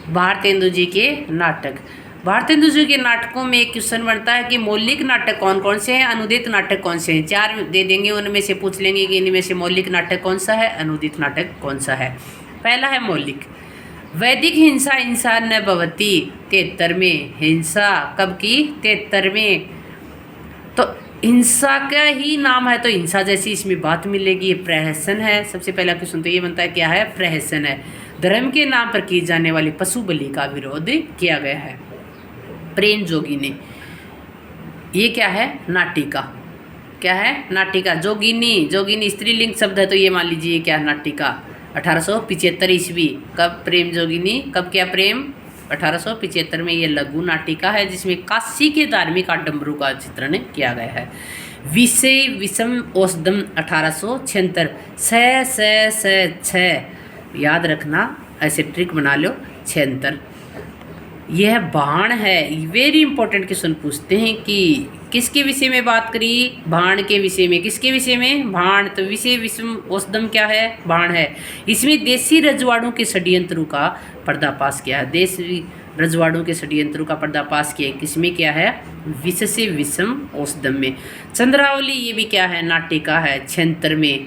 भारतेंदु जी के नाटक। भारतेंदु जी के नाटकों में एक क्वेश्चन बनता है कि मौलिक नाटक कौन कौन से हैं, अनुदित नाटक कौन से हैं। 4 दे देंगे, उनमें से पूछ लेंगे कि इनमें से मौलिक नाटक कौन सा है, अनुदित नाटक कौन सा है। पहला है मौलिक। वैदिक हिंसा हिंसा न भवती 73 में। हिंसा कब की? 73 में। तो हिंसा का ही नाम है तो हिंसा जैसी इसमें बात मिलेगी। ये प्रहसन है। सबसे पहला क्वेश्चन तो ये बनता है क्या है? प्रहसन है। धर्म के नाम पर की जाने वाली पशु बलि का विरोध किया गया है। प्रेम जोगिनी, ये क्या है? नाटिका। क्या है? नाटिका। जोगिनी, जोगिनी स्त्रीलिंग शब्द है तो ये मान लीजिए क्या? नाटिका। 1875 ईस्वी। कब प्रेम जोगिनी? कब क्या प्रेम? 1875 में। ये लघु नाटिका है जिसमें काशी के धार्मिक आडंबरों का चित्रण किया गया है। विषय विषम औषधम 1876। छ याद रखना, ऐसे ट्रिक बना लो। 76 यह बाण है। वेरी इंपॉर्टेंट क्वेश्चन पूछते हैं कि किसके विषय में बात करी? बाण के विषय में। किसके विषय में? बाण। तो विषय विषम औषधम क्या है? बाण है। इसमें देसी रजवाड़ों के षड्यंत्रों का पर्दाफाश किया है। देसी रजवाड़ों के षड्यंत्रों का पर्दाफाश किया। किसमें क्या है? विष से विषम औषधम में। चंद्रावली, ये भी क्या है? नाटिका है। 76 में।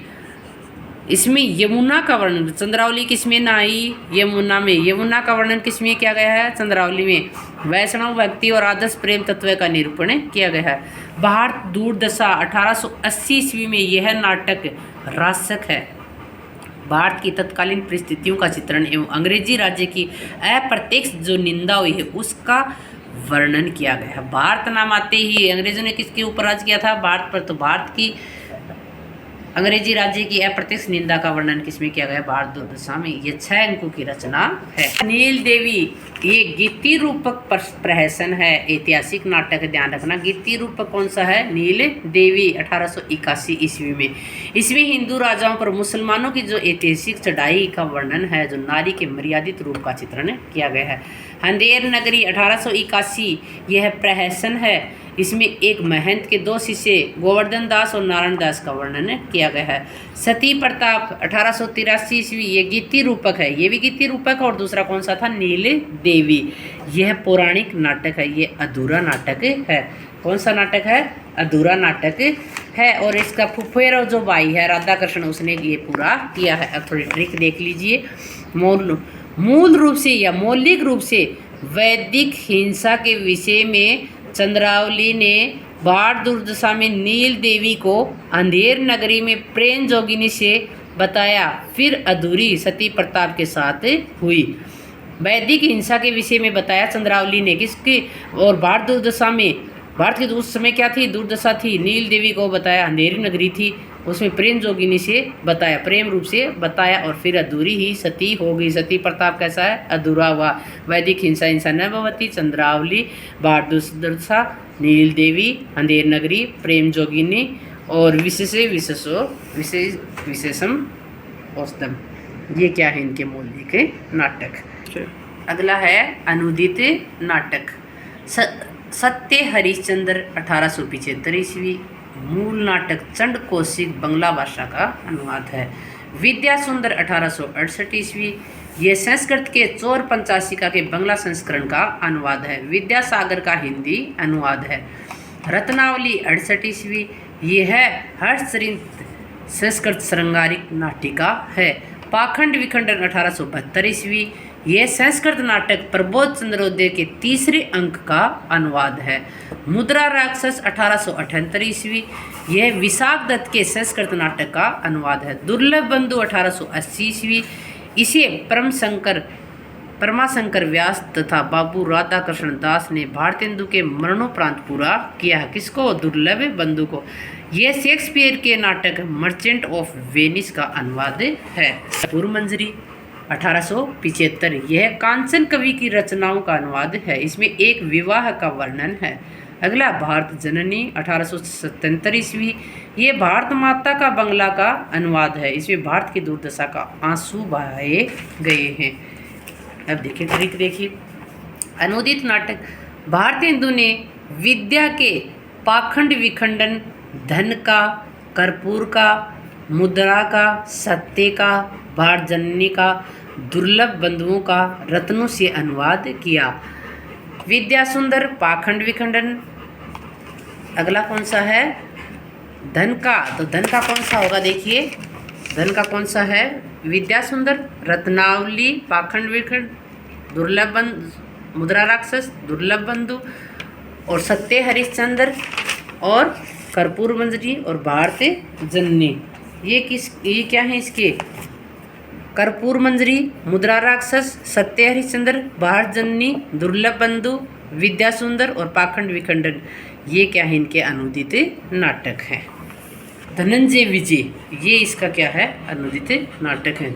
इसमें यमुना का वर्णन, चंद्रावली किसमें ना आई? यमुना में। यमुना का वर्णन किसमें किया गया है? चंद्रावली में। वैष्णव भक्ति और आदर्श प्रेम तत्व का निरूपण किया गया है। भारत दुर्दशा 1880 ईस्वी में। यह नाटक राशक है। भारत की तत्कालीन परिस्थितियों का चित्रण एवं अंग्रेजी राज्य की अप्रत्यक्ष जो निंदा हुई है उसका वर्णन किया गया है। भारत नाम आते ही अंग्रेजों ने किसके ऊपर राज किया था? भारत पर। तो भारत की अंग्रेजी राज्य की अप्रत्यक्ष निंदा का वर्णन किसमें किया गया? भारत दुर्दशा में। ये 6 अंकों की रचना है। नील देवी, ये गीति रूपक प्रहसन है। ऐतिहासिक नाटक है, ध्यान रखना। गीति रूपक कौन सा है? नील देवी 1881 ईस्वी में। इसमें हिंदू राजाओं पर मुसलमानों की जो ऐतिहासिक चढ़ाई का वर्णन है, जो नारी के मर्यादित रूप का चित्रण किया गया है। अंधेर नगरी 1881, यह प्रहसन है। इसमें एक महंत के 2 शिष्य गोवर्धन दास और नारायण दास का वर्णन किया गया है। सती प्रताप 1883 ईस्वी, ये गीति रूपक है। ये भी गीति रूपक है। और दूसरा कौन सा था? नील देवी। यह पौराणिक नाटक है। ये अधूरा नाटक है। कौन सा नाटक है? अधूरा नाटक है। और इसका फुफेरा जो भाई है राधा कृष्ण, उसने ये पूरा किया है। अब थोड़ी ट्रिक देख लीजिए। मूल रूप से या मौलिक रूप से वैदिक हिंसा के विषय में चंद्रावली ने भारत दुर्दशा में नील देवी को अंधेर नगरी में प्रेम जोगिनी से बताया, फिर अधूरी सती प्रताप के साथ हुई। वैदिक हिंसा के विषय में बताया चंद्रावली ने किसकी? और भारत दुर्दशा में, भारत की उस समय क्या थी? दुर्दशा थी। नील देवी को बताया, अंधेरी नगरी थी, उसमें प्रेम जोगिनी से बताया, प्रेम रूप से बताया, और फिर अधूरी ही सती हो गई। सती प्रताप कैसा है? अधूरा हुआ। वैदिक हिंसा हिंसा न भवती, चंद्रावली, भारत दुर्दशा, नील देवी, अंधेर नगरी, प्रेम जोगिनी, और विशेषम औषधम। ये क्या है? इनके मौलिक नाटक। अगला है अनुदित नाटक। सत्य हरिश्चंद्र 1875 ईस्वी। मूल नाटक चंड कौशिक बंगला भाषा का अनुवाद है। विद्या सुंदर 1868 ईस्वी। यह संस्कृत के चोर पंचाशिका के बंगला संस्करण का अनुवाद है। विद्यासागर का हिंदी अनुवाद है। रत्नावली 68 ईस्वी। यह हर्षचरित संस्कृत श्रृंगारिक नाटिका है। पाखंड विखंडन 1872 ईस्वी। यह संस्कृत नाटक प्रबोध चंद्रोदय के 3रे अंक का अनुवाद है। मुद्रा राक्षस 1878 ईस्वी। यह विशाख दत्त के संस्कृत नाटक का अनुवाद है। दुर्लभ बंधु 1880 ईस्वी। इसे परमाशंकर व्यास तथा बाबू राधाकृष्ण दास ने भारतेंदु के मरणोपरांत पूरा किया है। किसको? दुर्लभ बंधु को। यह शेक्सपियर के नाटक मर्चेंट ऑफ वेनिस का अनुवाद है। पूर्वमंजरी 1875। यह कांचन कवि की रचनाओं का अनुवाद है। इसमें एक विवाह का वर्णन है। अगला भारत जननी 1877 ईस्वी। ये भारत माता का बंगला का अनुवाद है। इसमें भारत की दुर्दशा का आंसू बहाए गए हैं। अब देखिए ट्रिक देखिए। अनुदित नाटक। भारतेंदु ने विद्या के पाखंड विखंडन, धन का, कर्पूर का, मुद्रा का, सत्य का, भारत जननी का, दुर्लभ बंधुओं का रत्नों से अनुवाद किया। विद्या सुंदर पाखंड विखंडन। अगला कौन सा है? धन का, तो धन का कौन सा होगा? देखिए धन का कौन सा है? विद्या सुंदर, रत्नावली, पाखंड विखंड, दुर्लभ बंधु, मुद्रा राक्षस, दुर्लभ बंधु और सत्य हरिश्चंद्र और कर्पूर मंजरी और भारती जननी। ये क्या है इसके? कर्पूर मंजरी, मुद्रा राक्षस, सत्य हरिश्चंद्र, भारत जननी, दुर्लभ बंधु, विद्या सुंदर और पाखंड विखंडन, ये क्या है? इनके अनुदित नाटक हैं। धनंजय विजय, ये इसका क्या है? अनुदित नाटक है।